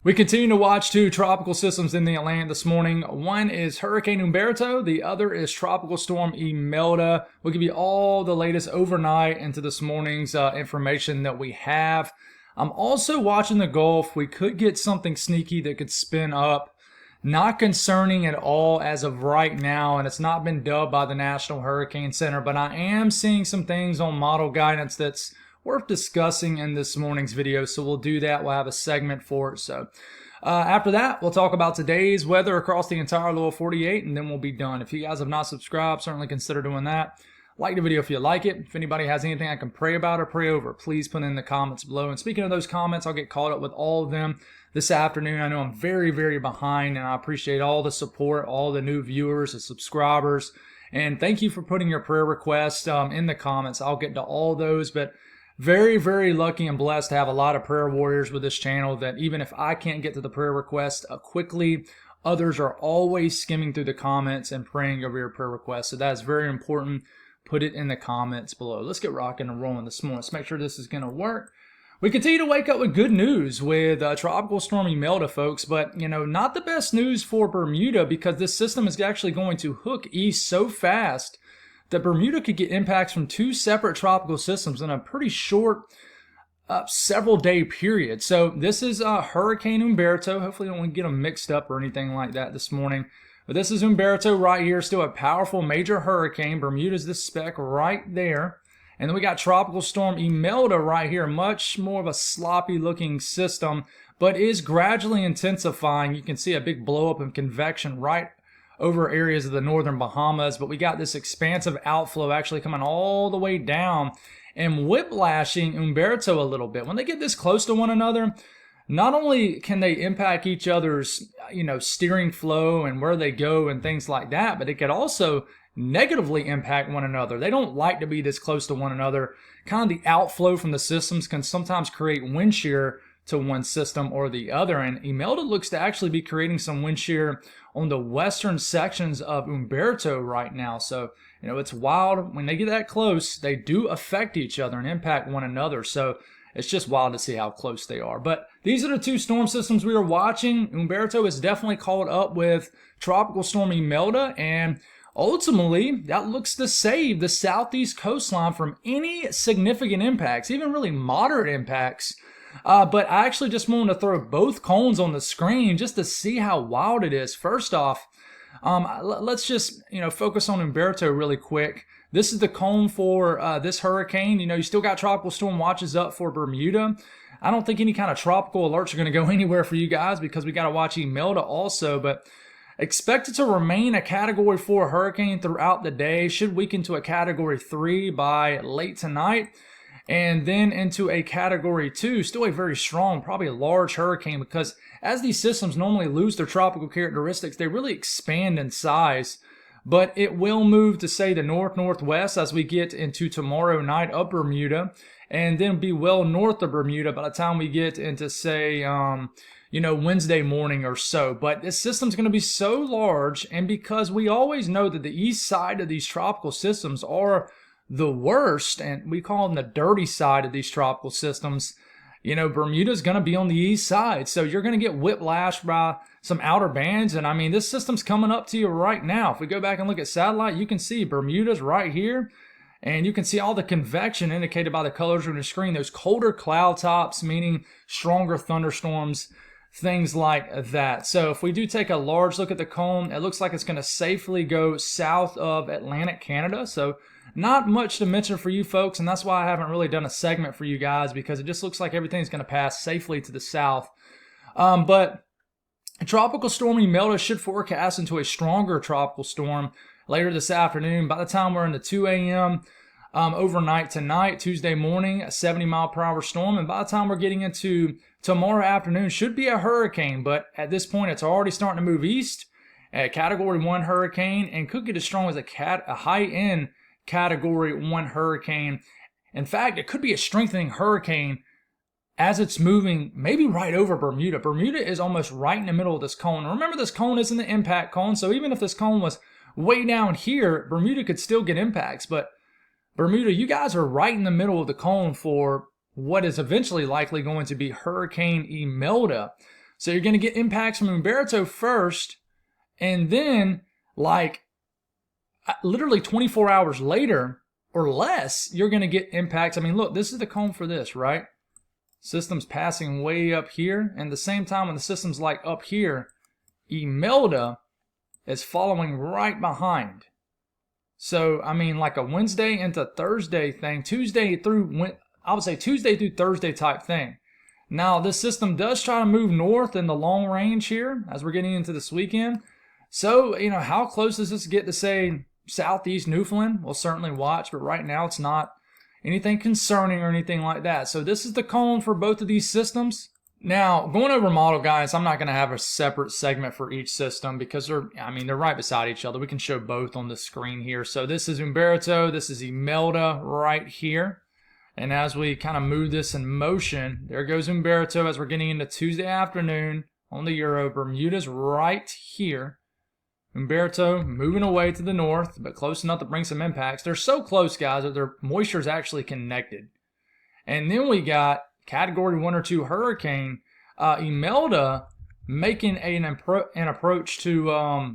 We continue to watch two tropical systems in the Atlantic this morning. One is Hurricane Humberto. The other is Tropical Storm Imelda. We'll give you all the latest overnight into this morning's information that we have. I'm also watching the Gulf. We could get something sneaky that could spin up. Not concerning at all as of right now, and it's not been dubbed by the National Hurricane Center, but I am seeing some things on model guidance that's worth discussing in this morning's video, so we'll do that. We'll have a segment for it. So after that, we'll talk about today's weather across the entire lower 48, and then we'll be done. If you guys have not subscribed, certainly consider doing that. Like the video if you like it. If anybody has anything I can pray about or pray over, please put in the comments below. And speaking of those comments, I'll get caught up with all of them this afternoon. I know I'm very, very behind, and I appreciate all the support, all the new viewers, the subscribers, and thank you for putting your prayer requests in the comments. I'll get to all those, but very, very lucky and blessed to have a lot of prayer warriors with this channel that even if I can't get to the prayer request quickly, others are always skimming through the comments and praying over your prayer requests. So that is very important. Put it in the comments below. Let's get rocking and rolling this morning. Let's make sure this is going to work. We continue to wake up with good news with Tropical Storm Imelda, folks, but, not the best news for Bermuda because this system is actually going to hook east so fast that Bermuda could get impacts from two separate tropical systems in a pretty short several day period. So this is Hurricane Humberto. Hopefully I don't get them mixed up or anything like that this morning. But this is Humberto right here, still a powerful major hurricane. Bermuda's this speck right there. And then we got Tropical Storm Imelda right here, much more of a sloppy looking system, but is gradually intensifying. You can see a big blow up of convection right over areas of the northern Bahamas, but we got this expansive outflow actually coming all the way down and whiplashing Humberto a little bit. When they get this close to one another, not only can they impact each other's, steering flow and where they go and things like that, but it could also negatively impact one another. They don't like to be this close to one another. Kind of the outflow from the systems can sometimes create wind shear to one system or the other, and Imelda looks to actually be creating some wind shear on the western sections of Humberto right now. So, it's wild. When they get that close, they do affect each other and impact one another. So it's just wild to see how close they are. But these are the two storm systems we are watching. Humberto is definitely caught up with Tropical Storm Imelda, and ultimately, that looks to save the southeast coastline from any significant impacts, even really moderate impacts. But I actually just wanted to throw both cones on the screen just to see how wild it is. First off, let's just focus on Humberto really quick. This is the cone for this hurricane. You still got tropical storm watches up for Bermuda. I don't think any kind of tropical alerts are going to go anywhere for you guys because we got to watch Imelda also, but expected to remain a Category 4 hurricane throughout the day. Should weaken to a Category 3 by late tonight, and then into a Category 2, still a very strong, probably a large hurricane, because as these systems normally lose their tropical characteristics, they really expand in size. But it will move to, say, the north-northwest as we get into tomorrow night up Bermuda, and then be well north of Bermuda by the time we get into, say, Wednesday morning or so. But this system's going to be so large, and because we always know that the east side of these tropical systems are the worst, and we call them the dirty side of these tropical systems, Bermuda's going to be on the east side. So you're going to get whiplashed by some outer bands. And I mean, this system's coming up to you right now. If we go back and look at satellite, you can see Bermuda's right here. And you can see all the convection indicated by the colors on the screen. Those colder cloud tops, meaning stronger thunderstorms, things like that. So if we do take a large look at the cone, it looks like it's going to safely go south of Atlantic Canada. So not much to mention for you folks, and that's why I haven't really done a segment for you guys, because it just looks like everything's going to pass safely to the south. But Tropical Storm Imelda should forecast into a stronger tropical storm later this afternoon. By the time we're in the 2 a.m. Overnight tonight, Tuesday morning, a 70-mile-per-hour storm, and by the time we're getting into tomorrow afternoon, should be a hurricane, but at this point, it's already starting to move east, a Category 1 hurricane, and could get as strong as a high-end Category 1 hurricane. In fact, it could be a strengthening hurricane as it's moving maybe right over Bermuda. Bermuda is almost right in the middle of this cone. Remember, this cone isn't the impact cone, so even if this cone was way down here, Bermuda could still get impacts. But Bermuda, you guys are right in the middle of the cone for what is eventually likely going to be Hurricane Imelda. So you're going to get impacts from Humberto first, and then like literally 24 hours later or less, you're going to get impacts. I mean, look, this is the cone for this, right? System's passing way up here, and at the same time when the system's like up here, Imelda is following right behind. So, I mean, like a Wednesday into Thursday thing, I would say Tuesday through Thursday type thing. Now, this system does try to move north in the long range here as we're getting into this weekend. So, you know, how close does this get to, say, southeast Newfoundland? We'll certainly watch, but right now it's not anything concerning or anything like that. So this is the cone for both of these systems. Now, going over model guidance, I'm not going to have a separate segment for each system because they're right beside each other. We can show both on the screen here. So this is Humberto, this is Imelda right here. And as we kind of move this in motion, there goes Humberto as we're getting into Tuesday afternoon on the Euro. Bermuda's right here. Humberto moving away to the north, but close enough to bring some impacts. They're so close, guys, that their moisture is actually connected. And then we got Category 1 or 2 hurricane, Imelda making an approach to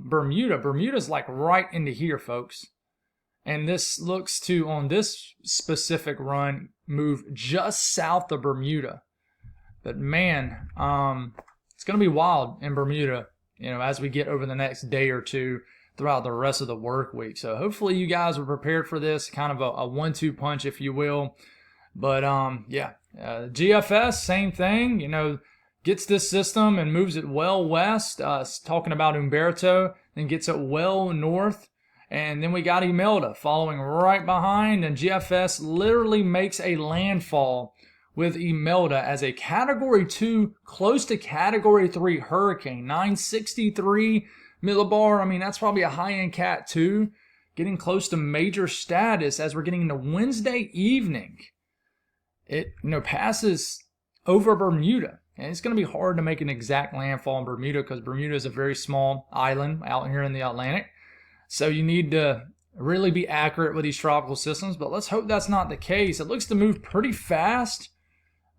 Bermuda. Bermuda's like right into here, folks. And this looks to, on this specific run, move just south of Bermuda. But man, it's going to be wild in Bermuda, you know, as we get over the next day or two throughout the rest of the work week. So hopefully you guys are prepared for this, kind of a 1-2 punch, if you will. But yeah, GFS, same thing, you know, gets this system and moves it well west, talking about Humberto, then gets it well north. And then we got Imelda following right behind, and GFS literally makes a landfall with Imelda as a Category 2, close to Category 3 hurricane. 963 millibar. I mean, that's probably a high-end Cat 2, getting close to major status as we're getting into Wednesday evening. It, you know, passes over Bermuda. And it's going to be hard to make an exact landfall in Bermuda because Bermuda is a very small island out here in the Atlantic. So you need to really be accurate with these tropical systems, but let's hope that's not the case. It looks to move pretty fast,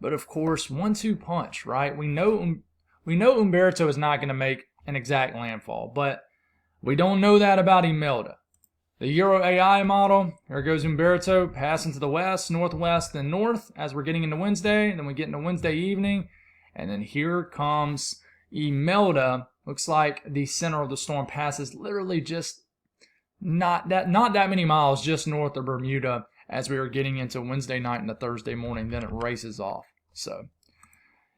but of course, 1-2 punch, right? We know Humberto is not going to make an exact landfall, but we don't know that about Imelda. The Euro AI model, here goes Humberto, passing to the west, northwest, and north as we're getting into Wednesday. Then we get into Wednesday evening, and then here comes Imelda. Looks like the center of the storm passes literally just not that many miles just north of Bermuda as we are getting into Wednesday night and the Thursday morning. Then it races off. So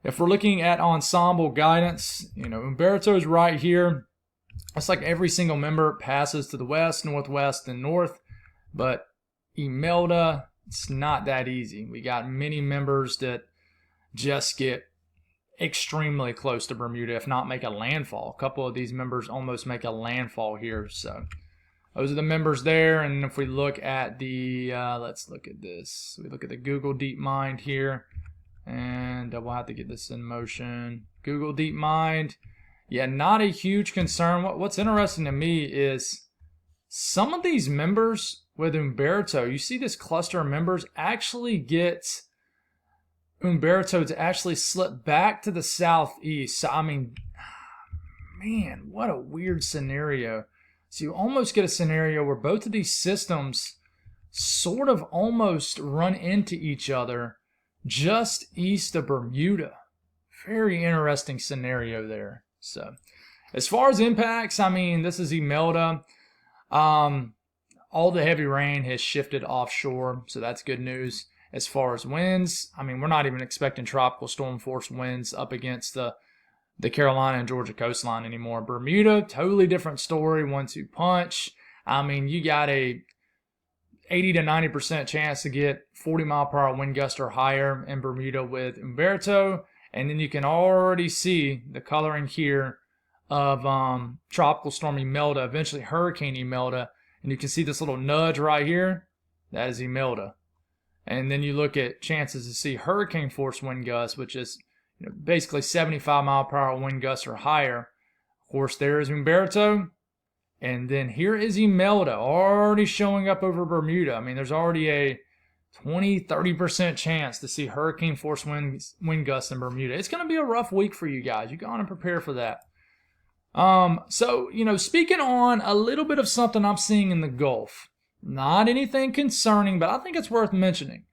if we're looking at ensemble guidance, you know, Humberto is right here. It's like every single member passes to the west, northwest, and north. But Imelda, it's not that easy. We got many members that just get extremely close to Bermuda, if not make a landfall. A couple of these members almost make a landfall here. So those are the members there. And if we look at the, let's look at this. We look at the Google DeepMind here. And we'll have to get this in motion. Google DeepMind. Yeah, not a huge concern. What's interesting to me is some of these members with Humberto, you see this cluster of members actually get Humberto to actually slip back to the southeast. So, I mean, man, what a weird scenario. So you almost get a scenario where both of these systems sort of almost run into each other just east of Bermuda. Very interesting scenario there. So as far as impacts, I mean, this is Imelda. All the heavy rain has shifted offshore, so that's good news. As far as winds, I mean, we're not even expecting tropical storm force winds up against the Carolina and Georgia coastline anymore. Bermuda, totally different story, 1-2 punch. I mean, you got a 80 to 90% chance to get 40 mile per hour wind gust or higher in Bermuda with Humberto. And then you can already see the coloring here of Tropical Storm Imelda, eventually Hurricane Imelda. And you can see this little nudge right here. That is Imelda. And then you look at chances to see hurricane force wind gusts, which is basically 75 mile per hour wind gusts or higher. Of course, there is Humberto. And then here is Imelda already showing up over Bermuda. I mean, there's already a 20-30% chance to see hurricane force wind gusts in Bermuda. It's going to be a rough week for you guys. You got to prepare for that. So, speaking on a little bit of something I'm seeing in the Gulf, not anything concerning, but I think it's worth mentioning.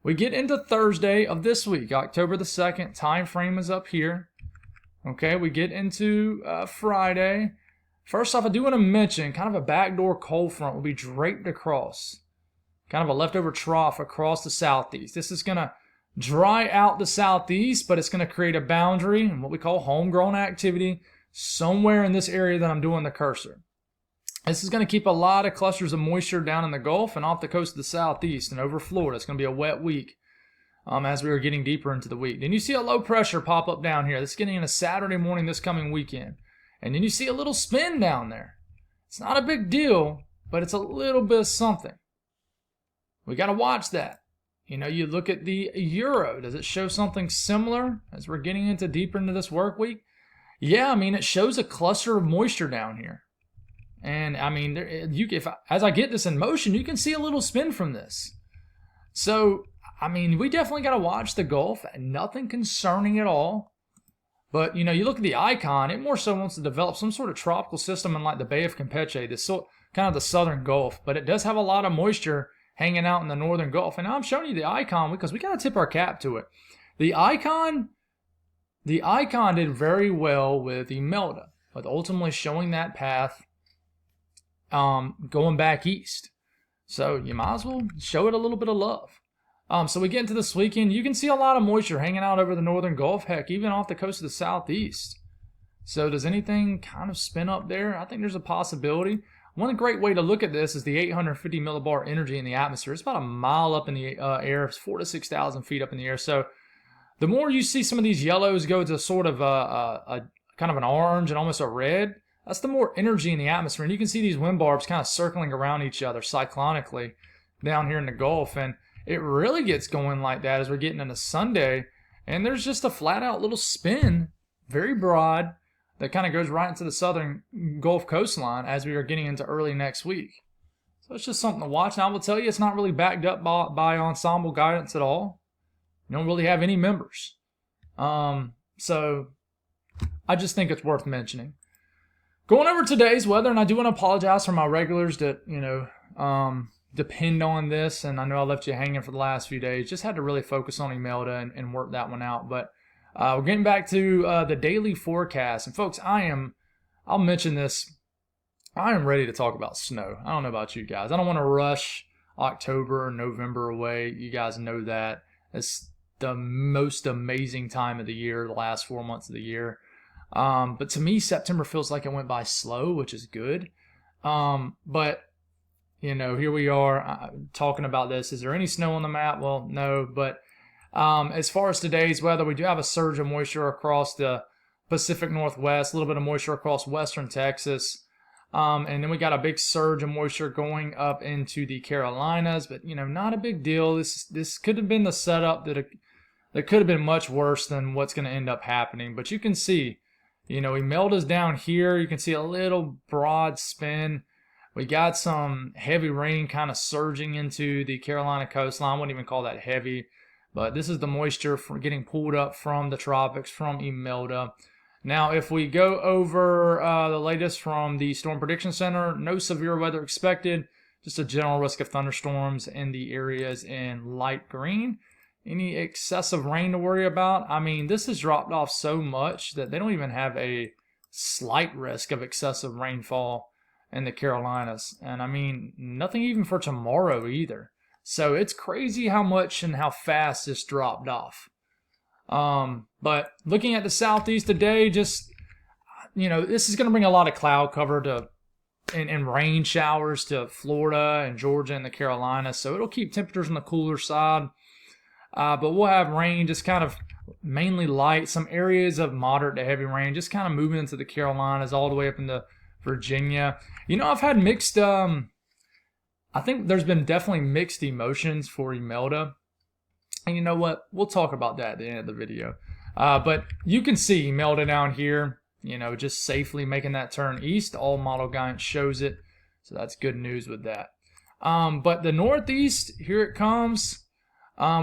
We get into Thursday of this week, October the 2nd. Time frame is up here. Okay, we get into Friday. First off, I do want to mention kind of a backdoor cold front will be draped across. Kind of a leftover trough across the southeast. This is going to dry out the southeast, but it's going to create a boundary and what we call homegrown activity somewhere in this area that I'm doing the cursor. This is going to keep a lot of clusters of moisture down in the Gulf and off the coast of the southeast and over Florida. It's going to be a wet week as we are getting deeper into the week. Then you see a low pressure pop up down here. This is getting in a Saturday morning this coming weekend. And then you see a little spin down there. It's not a big deal, but it's a little bit of something. We got to watch that. You look at the euro. Does it show something similar as we're getting into deeper into this work week? Yeah, it shows a cluster of moisture down here. And as I get this in motion, you can see a little spin from this. So, we definitely got to watch the Gulf. Nothing concerning at all. But, you look at the icon, it more so wants to develop some sort of tropical system in like the Bay of Campeche, kind of the southern Gulf. But it does have a lot of moisture hanging out in the northern Gulf. And now I'm showing you the icon because we got to tip our cap to it. The icon did very well with Imelda, with ultimately showing that path going back east. So you might as well show it a little bit of love. So we get into this weekend. You can see a lot of moisture hanging out over the northern Gulf, heck, even off the coast of the southeast. So does anything kind of spin up there? I think there's a possibility. One great way to look at this is the 850 millibar energy in the atmosphere. It's about a mile up in the air. It's 4,000 to 6,000 feet up in the air. So the more you see some of these yellows go to sort of a kind of an orange and almost a red, that's the more energy in the atmosphere. And you can see these wind barbs kind of circling around each other cyclonically down here in the Gulf. And it really gets going like that as we're getting into Sunday. And there's just a flat out little spin, very broad, that kind of goes right into the southern Gulf coastline as we are getting into early next week. So it's just something to watch. And I will tell you, it's not really backed up by ensemble guidance at all. You don't really have any members. So I just think it's worth mentioning. Going over today's weather, and I do want to apologize for my regulars that, depend on this. And I know I left you hanging for the last few days. Just had to really focus on Imelda and work that one out. But we're getting back to the daily forecast. And folks, I'll mention this. I am ready to talk about snow. I don't know about you guys. I don't want to rush October or November away. You guys know that. It's the most amazing time of the year, the last 4 months of the year. But to me, September feels like it went by slow, which is good. But, here we are talking about this. Is there any snow on the map? Well, no. But as far as today's weather, we do have a surge of moisture across the Pacific Northwest, a little bit of moisture across western Texas. And then we got a big surge of moisture going up into the Carolinas, but not a big deal. This could have been the setup that could have been much worse than what's going to end up happening. But you can see, Imelda's down here. You can see a little broad spin. We got some heavy rain kind of surging into the Carolina coastline. I wouldn't even call that heavy, but this is the moisture getting pulled up from the tropics, from Imelda. Now, if we go over the latest from the Storm Prediction Center, no severe weather expected, just a general risk of thunderstorms in the areas in light green. Any excessive rain to worry about? This has dropped off so much that they don't even have a slight risk of excessive rainfall in the Carolinas. And nothing even for tomorrow either. So it's crazy how much and how fast this dropped off. But looking at the southeast today, just, this is going to bring a lot of cloud cover and rain showers to Florida and Georgia and the Carolinas. So it'll keep temperatures on the cooler side. But we'll have rain, just kind of mainly light, some areas of moderate to heavy rain, just kind of moving into the Carolinas all the way up into Virginia. I've had mixed, I think there's been definitely mixed emotions for Imelda. And you know what? We'll talk about that at the end of the video. But you can see Imelda down here, just safely making that turn east. All model guidance shows it. So that's good news with that. But the Northeast, here it comes.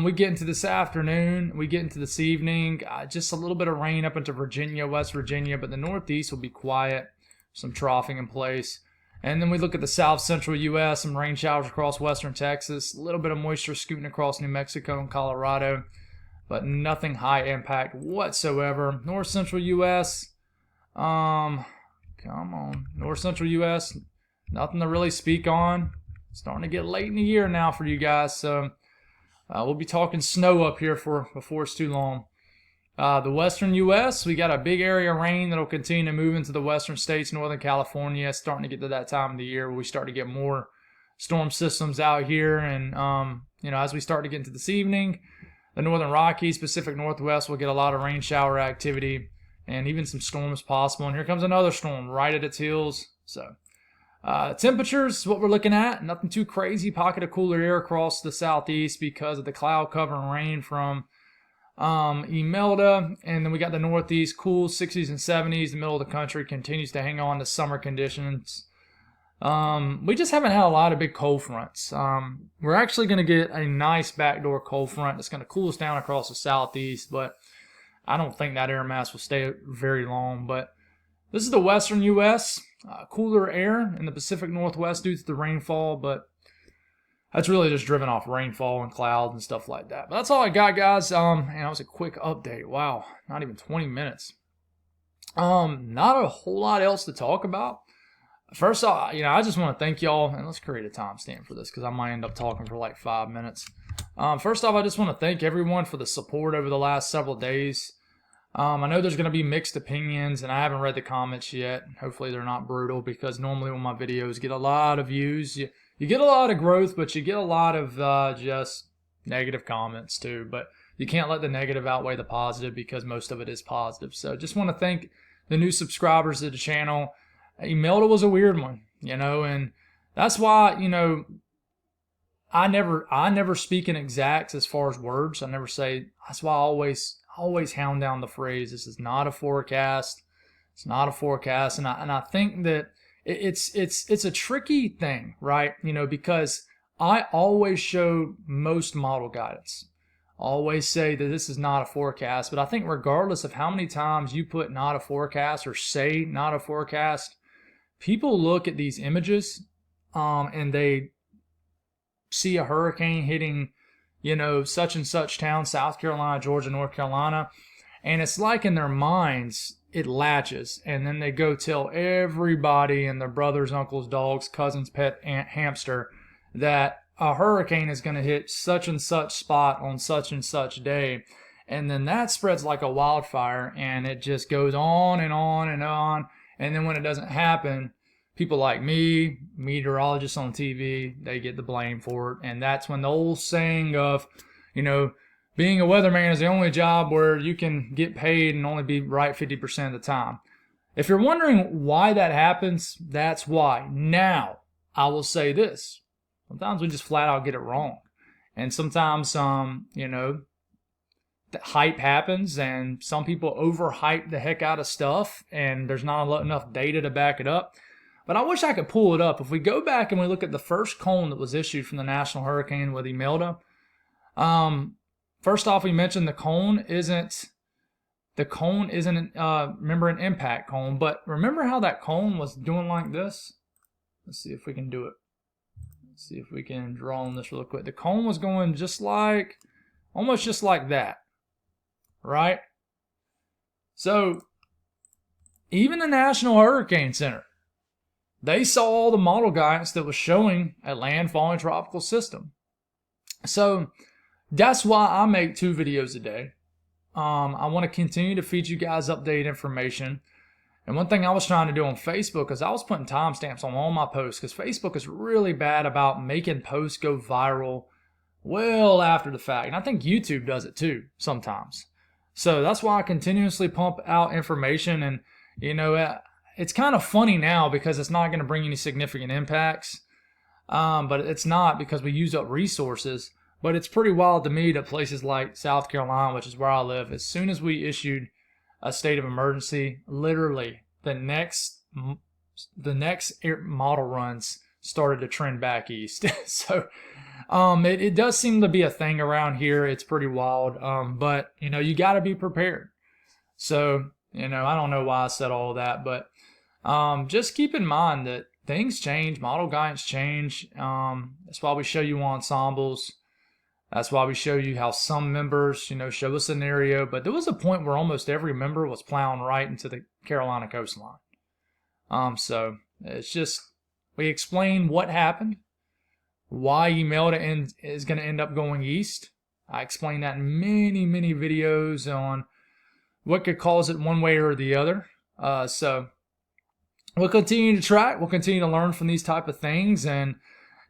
We get into this afternoon. We get into this evening. Just a little bit of rain up into Virginia, West Virginia. But the Northeast will be quiet. Some troughing in place. And then we look at the south central U.S. Some rain showers across western Texas. A little bit of moisture scooting across New Mexico and Colorado. But nothing high impact whatsoever. North central U.S. Come on. North central U.S. Nothing to really speak on. Starting to get late in the year now for you guys. So we'll be talking snow up here before it's too long. The western U.S., we got a big area of rain that'll continue to move into the western states, Northern California. It's starting to get to that time of the year where we start to get more storm systems out here. And, as we start to get into this evening, the northern Rockies, Pacific Northwest will get a lot of rain shower activity and even some storms possible. And here comes another storm right at its heels. So temperatures, what we're looking at, nothing too crazy. Pocket of cooler air across the southeast because of the cloud cover and rain from Imelda. And then we got the northeast, cool 60s and 70s. The middle of the country continues to hang on to summer conditions. We just haven't had a lot of big cold fronts. We're actually going to get a nice backdoor cold front that's going to cool us down across the southeast, but I don't think that air mass will stay very long. But this is the western U.S., cooler air in the Pacific Northwest due to the rainfall, but that's really just driven off rainfall and clouds and stuff like that. But that's all I got, guys. And that was a quick update. Wow, not even 20 minutes. Not a whole lot else to talk about. First off, I just want to thank y'all, and let's create a timestamp for this because I might end up talking for like 5 minutes. First off, I just want to thank everyone for the support over the last several days. I know there's going to be mixed opinions, and I haven't read the comments yet. Hopefully they're not brutal, because normally when my videos get a lot of views, you get a lot of growth, but you get a lot of just negative comments too. But you can't let the negative outweigh the positive, because most of it is positive. So just want to thank the new subscribers to the channel. Imelda was a weird one, and that's why, I never speak in exacts as far as words. I never say. That's why I always hound down the phrase, this is not a forecast. It's not a forecast. And I think that it's a tricky thing, right? Because I always show most model guidance. I always say that this is not a forecast, but I think regardless of how many times you put not a forecast or say not a forecast, people look at these images and they see a hurricane hitting such and such town, South Carolina, Georgia, North Carolina. And it's like in their minds, it latches. And then they go tell everybody and their brothers, uncles, dogs, cousins, pet, aunt, hamster that a hurricane is going to hit such and such spot on such and such day. And then that spreads like a wildfire, and it just goes on and on and on. And then when it doesn't happen, people like me, meteorologists on TV, they get the blame for it. And that's when the old saying of, being a weatherman is the only job where you can get paid and only be right 50% of the time. If you're wondering why that happens, that's why. Now, I will say this. Sometimes we just flat out get it wrong. And sometimes, the hype happens, and some people overhype the heck out of stuff, and there's not enough data to back it up. But I wish I could pull it up. If we go back and we look at the first cone that was issued from the National Hurricane with Imelda, first off, we mentioned the cone isn't remember, an impact cone, but remember how that cone was doing like this? Let's see if we can do it. Let's see if we can draw on this real quick. The cone was going almost just like that, right? So even the National Hurricane Center, they saw all the model guidance that was showing a landfalling tropical system. So that's why I make 2 videos a day. I want to continue to feed you guys updated information. And one thing I was trying to do on Facebook is I was putting timestamps on all my posts, because Facebook is really bad about making posts go viral well after the fact. And I think YouTube does it too sometimes. So that's why I continuously pump out information. And, it's kind of funny now because it's not going to bring any significant impacts. But it's not, because we use up resources. But it's pretty wild to me that places like South Carolina, which is where I live, as soon as we issued a state of emergency, literally the next model runs started to trend back east. So it does seem to be a thing around here. It's pretty wild. But you got to be prepared. So I don't know why I said all of that, but just keep in mind that things change, model guidance change. That's why we show you ensembles. That's why we show you how some members, show a scenario. But there was a point where almost every member was plowing right into the Carolina coastline. So it's just, we explain what happened, why Imelda is going to end up going east. I explained that in many, many videos on what could cause it one way or the other. So we'll continue to try. We'll continue to learn from these type of things. And,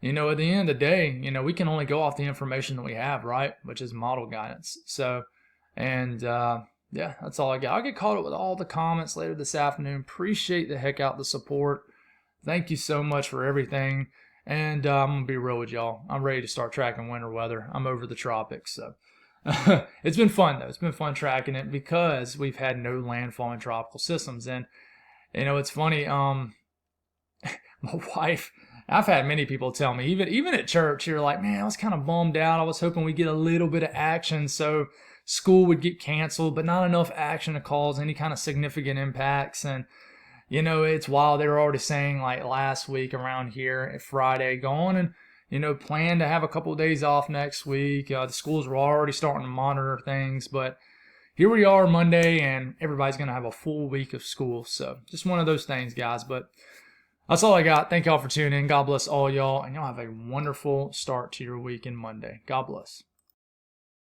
at the end of the day, we can only go off the information that we have, right? Which is model guidance. So, and yeah, that's all I got. I'll get caught up with all the comments later this afternoon. Appreciate the heck out the support. Thank you so much for everything. And I'm going to be real with y'all. I'm ready to start tracking winter weather. I'm over the tropics. So it's been fun, though. It's been fun tracking it because we've had no landfalling tropical systems. And, it's funny. My wife, I've had many people tell me, even at church, you're like, man, I was kind of bummed out. I was hoping we'd get a little bit of action so school would get canceled, but not enough action to cause any kind of significant impacts. And, it's wild. They were already saying like last week around here at Friday, going and, plan to have a couple of days off next week. The schools were already starting to monitor things, but here we are Monday and everybody's going to have a full week of school. So just one of those things, guys. But that's all I got. Thank y'all for tuning in. God bless all y'all. And y'all have a wonderful start to your week and Monday. God bless.